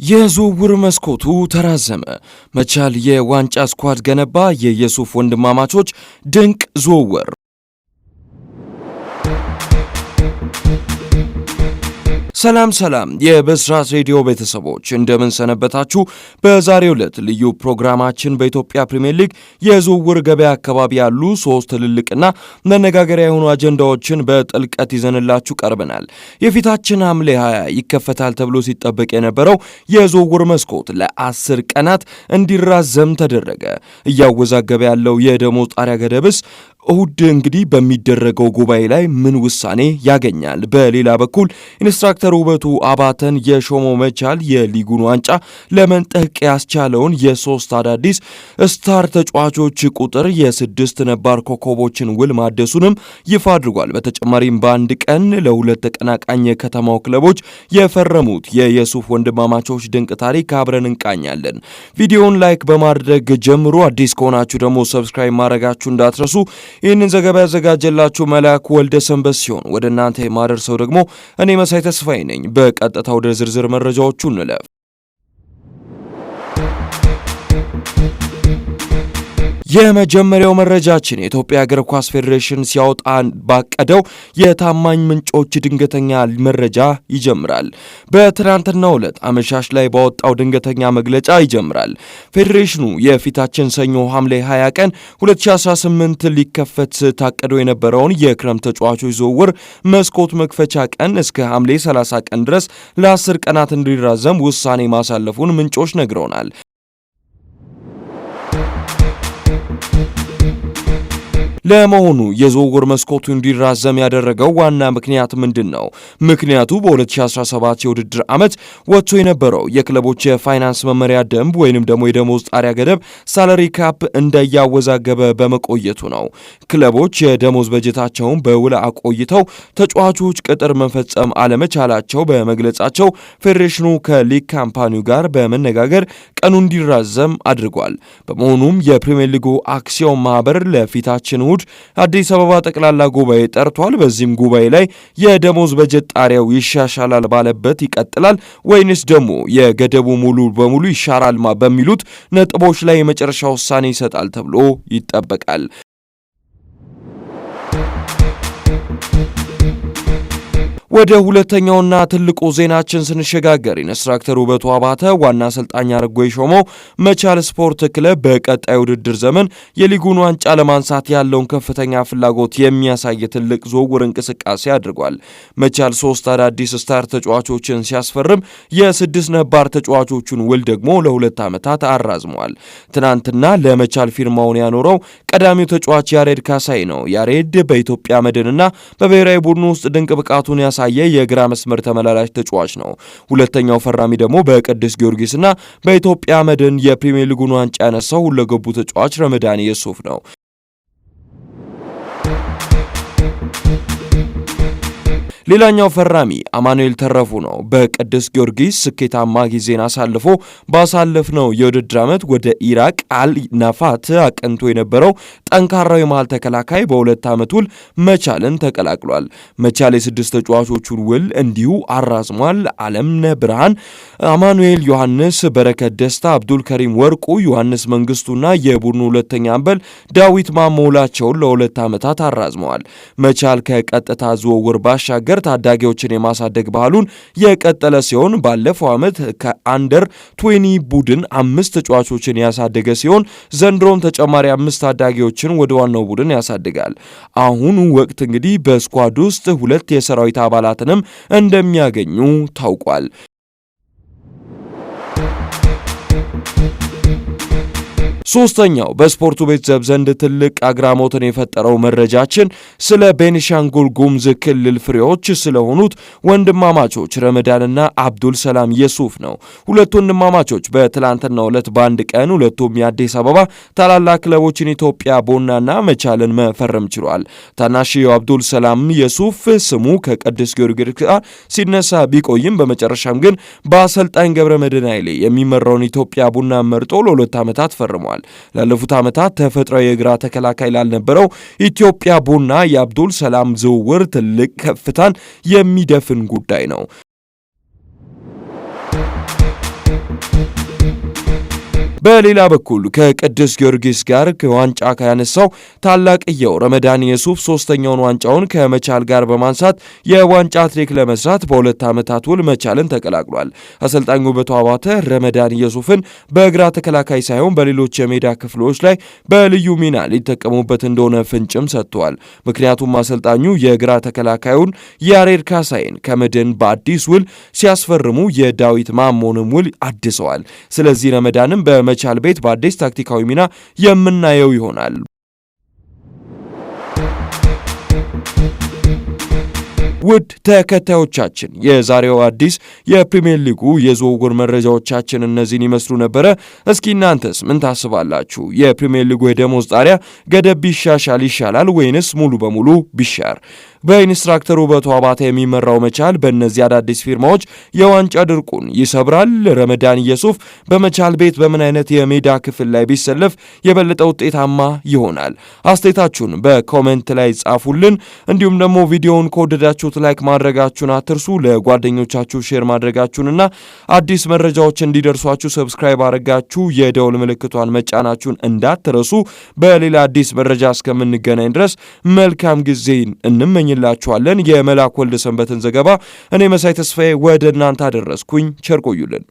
የዝውውር መስኮቱ ተራዘመ። መቻል የዋንጫ ስኳድ ገነባ። የየሱፍ ወንድማማቾች ድንቅ ዝውውር። ሰላም የብስራት ሬዲዮ ቤተሰቦች እንደምን ሰነበታችሁ። በዛሬው ዕለት ልዩ ፕሮግራማችን በኢትዮጵያ ፕሪሚየር ሊግ የዝውውር ገበያ አካባቢ ያሉ ሶስት ትልልቅና መነጋገሪያ የሆኑ አጀንዳዎችን በጥልቀት ይዘንላችሁ ቀርበናል። የፊታችን ሐምሌ 20 ይከፈታል ተብሎ ሲጠበቅ የነበረው የዝውውር መስኮት ለ10 ቀናት እንዲራዘም ተደረገ። እያወዛገበ ያለው የደሞዝ ጣሪያ ገደብስ እሁድ እንግዲህ በሚደረገው ጉባኤ ላይ ምን ውሳኔ ያገኛል? በሌላ በኩል ኢንስትራክተር ውበቱ አባተን የሾመው መቻል የሊጉን ዋንጫ ለመንጠቅ ያስቻለውን የሶስት አዳዲስ ስታር ተጫዋቾች ቁጥር የ6 ነባር ኮከቦችን ውል ማደሱንም ይፋ አድርጓል። በተጨማሪም በአንድ ቀን ለሁለት ተቀናቃኝ የከተማው ክለቦች የፈረሙት የየሱፍ ወንድማማቾች ድንቅ ታሪክ አብረን እንቃኛለን። ቪዲዮውን ላይክ በማድረግ ጀምሩ። አዲስ ከሆናችሁ ደግሞ ሰብስክራይብ ማድረጋችሁ እንዳትረሱ። ይህንን ዘገባ ያዘጋጀላችሁ መላኩ ወልደ ሰንበት ሲሆን ወደ እናንተ የማደርሰው ደግሞ እኔ መሳይ ተስፋዬ ነኝ። በቀጥታ ወደ ዝርዝር መረጃዎቹ እንለፍ። የመጀመሪያው መረጃችን የኢትዮጵያ እግር ኳስ ፌዴሬሽን ሲያወጣ ባቀደው የታማኝ ምንጮች ድንገተኛ መረጃ ይጀምራል። በትናንትናው ዕለት አመሻሽ ላይ ባወጣው ድንገተኛ መግለጫ ይጀምራል። ፌዴሬሽኑ የፊታችን ሰኞ ሐምሌ 20 ቀን 2018 ሊከፈት ታቅዶ የነበረውን የክረምት ተጫዋቾች ዝውውር መስኮት መክፈቻ ቀን እስከ ሐምሌ 30 ቀን ድረስ ለ10 ቀናት እንዲራዘም ውሳኔ ማሳለፉን ምንጮች ነግረውናል። ለመሆኑ የዝውውር መስኮቱ እንዲራዘም ያደረገው ዋና ምክንያት ምንድን ነው? ምክንያቱ በ2017 የውድድር ዓመት ወጥቶ የነበረው የክለቦች የፋይናንስ መመሪያ ደንብ ወይንም ደግሞ የደሞዝ ጣሪያ ገደብ ሳለሪ ካፕ እንዳያወዛገበ በመቆየቱ ነው። ክለቦች የደሞዝ በጀታቸውን በውል አቆይተው ተጫዋቾች ቅጥር መፈጸም አለመቻላቸው በመግለጻቸው ፌዴሬሽኑ ከሊግ ካምፓኒው ጋር በመነጋገር ቀኑ እንዲራዘም አድርጓል። በመሆኑም የፕሪሚየር ሊጉ አክሲዮን ማህበር ለፊታችን እሁድ አዲስ አበባ ጠቅላላ ጉባኤ ጠርቷል። በዚህም ጉባኤ ላይ የደሞዝ በጀት ጣሪያው ይሻሻላል ባለበት ይቀጥላል ወይንስ ደግሞ የገደቡ ሙሉ በሙሉ ይሻራል በሚሉት ነጥቦች ላይ የመጨረሻ ውሳኔ ይሰጣል ተብሎ ይጠበቃል። ወደ ሁለተኛውና ትልቁ ዜናችን ስንሸጋገር ኢንስትራክተር ውበቱ አባተ ዋና አሰልጣኝ አድርጎ የሾመው መቻል ስፖርት ክለብ በቀጣይ ውድድር ዘመን የሊጉን ዋንጫ ለማንሳት ያለውን ከፍተኛ ፍላጎት የሚያሳይ ትልቅ ዝውውር እንቅስቃሴ አድርጓል። መቻል 3 አዳዲስ ስታር ተጫዋቾችን ሲያስፈርም የ6 ነባር ተጫዋቾቹን ውል ደግሞ ለ2 ዓመታት አራዝሟል። ትናንትና ለመቻል ፊርማውን ያኖረው ቀዳሚው ተጫዋች ያሬድ ካሳይ ነው። ያሬድ በኢትዮጵያ መድንና በብሔራዊ ቡድኑ ውስጥ ድንቅ ብቃቱን ያሳየ የግራ መስመር ተመላላሽ ተጫዋች ነው። ሁለተኛው ፈራሚ ደግሞ በቅዱስ ጊዮርጊስና በኢትዮጵያ መድን የፕሪሚየር ሊጉን ዋንጫ ያነሳው ሁለገቡ ተጫዋች ረመዳን የሱፍ ነው። ሌላኛው ፈራሚ አማኑኤል ተረፉ ነው። በቅዱስ ጊዮርጊስ ስኬታማ ጊዜን አሳልፎ ባሳለፍነው የውድድር ዓመት ወደ ኢራቅ አል ናፋት አቅንቶ የነበረው ጠንካራው የመሃል ተከላካይ በ2 ዓመት ውል መቻልን ተቀላቅሏል። መቻል የ6 ተጫዋቾቹን ውል እንዲሁ አራዝሟል። አለምነህ ብርሃን፣ አማኑኤል ዮሐንስ፣ በረከት ደስታ፣ አብዱል ከሪም ወርቁ፣ ዮሐንስ መንግስቱና የቡድኑ ሁለተኛ አምበል ዳዊት ማሞላቸውን ለ2 ዓመታት አራዝመዋል። መቻል ከቀጥታ ዝውውር ባሻገር ታዳጊዎችን የማሳደግ ባህሉን የቀጠለ ሲሆን ባለፈው ዓመት ከአንደር 20 ቡድን 5 ተጫዋቾችን ያሳደገ ሲሆን ዘንድሮም ተጨማሪ 5 ታዳጊዎችን ወደ ዋናው ቡድን ያሳድጋል። አሁኑ ወቅት እንግዲህ በስኳድ ውስጥ 2 የሰራዊት አባላትንም እንደሚያገኙ ታውቋል። ሶስተኛው በስፖርቱ ቤተሰብ ዘንድ ትልቅ አግራሞትን የፈጠረው መረጃችን ስለ ቤኒሻንጉል ጉሙዝ ክልል ፍሬዎች ስለሆኑት ወንድማማቾች ረመዳንና አብዱል ሰላም የሱፍ ነው። ሁለቱ ወንድማማቾች በትላንትናው ዕለት በአንድ ቀን ሁለቱም የአዲስ አበባ ታላላቅ ክለቦችን ኢትዮጵያ ቡናና መቻልን መፈረም ችሏል። ታናሽው አብዱል ሰላም የሱፍ ስሙ ከቅዱስ ጊዮርጊስ ጋር ሲነሳ ቢቆይም በመጨረሻም ግን በአሰልጣኝ ገብረመድህን ኃይሌ የሚመራውን ኢትዮጵያ ቡና መርጦ ለ2 ዓመታት ፈርሟል። ላለፉት ዓመታት ተፈጥሯዊ የግራ ተከላካይ ላልነበረው ኢትዮጵያ ቡና የአብዱል ሰላም ዝውውር ትልቅ ከፍታን የሚደፍን ጉዳይ ነው። በሌላ በኩል ከቅዱስ ጊዮርጊስ ጋር ዋንጫ ያነሳው ታላቅየው ረመዳን የሱፍ ሶስተኛውን ዋንጫውን ከመቻል ጋር በማንሳት የዋንጫ ትሪክ ለመስራት በ2 ዓመታት ውል መቻልን ተቀላቅሏል። አሰልጣኙ ውበቱ አባተ ረመዳን የሱፍን በግራ ተከላካይ ሳይሆን በሌሎች የሜዳ ክፍሎች ላይ በልዩ ሚና ሊጠቀሙበት እንደሆነ ፍንጭም ሰጥቷል። ምክንያቱም አሰልጣኙ የግራ ተከላካዩን ያሬድ ካሳይን ከመድን በአዲስ ውል ሲያስፈርሙ የዳዊት ማሞንም ውል አድሰዋል። ስለዚህ ረመዳንም በመቻል ቤት በአዲስ ታክቲካዊ ሚና የምናየው ይሆናል። ውድ ተከታዮቻችን የዛሬው አዲስ የፕሪሚየር ሊጉ የዝውውር መረጃዎቻችን እነዚህን ይመስሉ ነበረ። እስኪ እናንተስ ምን ታስባላችሁ? የፕሪሚየር ሊጉ የደሞዝ ጣሪያ ገደብ ቢሻሻል ይሻላል ወይንስ ሙሉ በሙሉ ቢሻር? በኢንስትራክተሩ ውበቱ አባተ የሚመራው መቻል በእነዚህ አዳዲስ ፊርማዎች የዋንጫ ድርቁን ይሰብራል? ረመዳን የሱፍ በመቻል ቤት በምን አይነት የሜዳ ክፍል ላይ ቢሰለፍ የበለጠ ውጤታማ ይሆናል? አስተያየታችሁን በኮሜንት ላይ ጻፉልን። እንዲሁም ደግሞ ቪዲዮውን ከወደዳችሁት ላይክ ማድረጋችሁን አትርሱ። ለጓደኞቻችሁ ሼር ማድረጋችሁንና አዲስ መረጃዎች እንዲደርሷችሁ ሰብስክራይብ አድርጋችሁ የደውል ምልክቷን መጫናችሁን እንዳትረሱ። በሌላ አዲስ መረጃ እስከምንገናኝ ድረስ መልካም ጊዜን እንመኝላችኋለን። የመላክ ወልደ ሰንበትን ዘገባ እኔ መሳይ ተስፋዬ ወደ እናንተ አደረስኩኝ። ቸር ቆዩልን።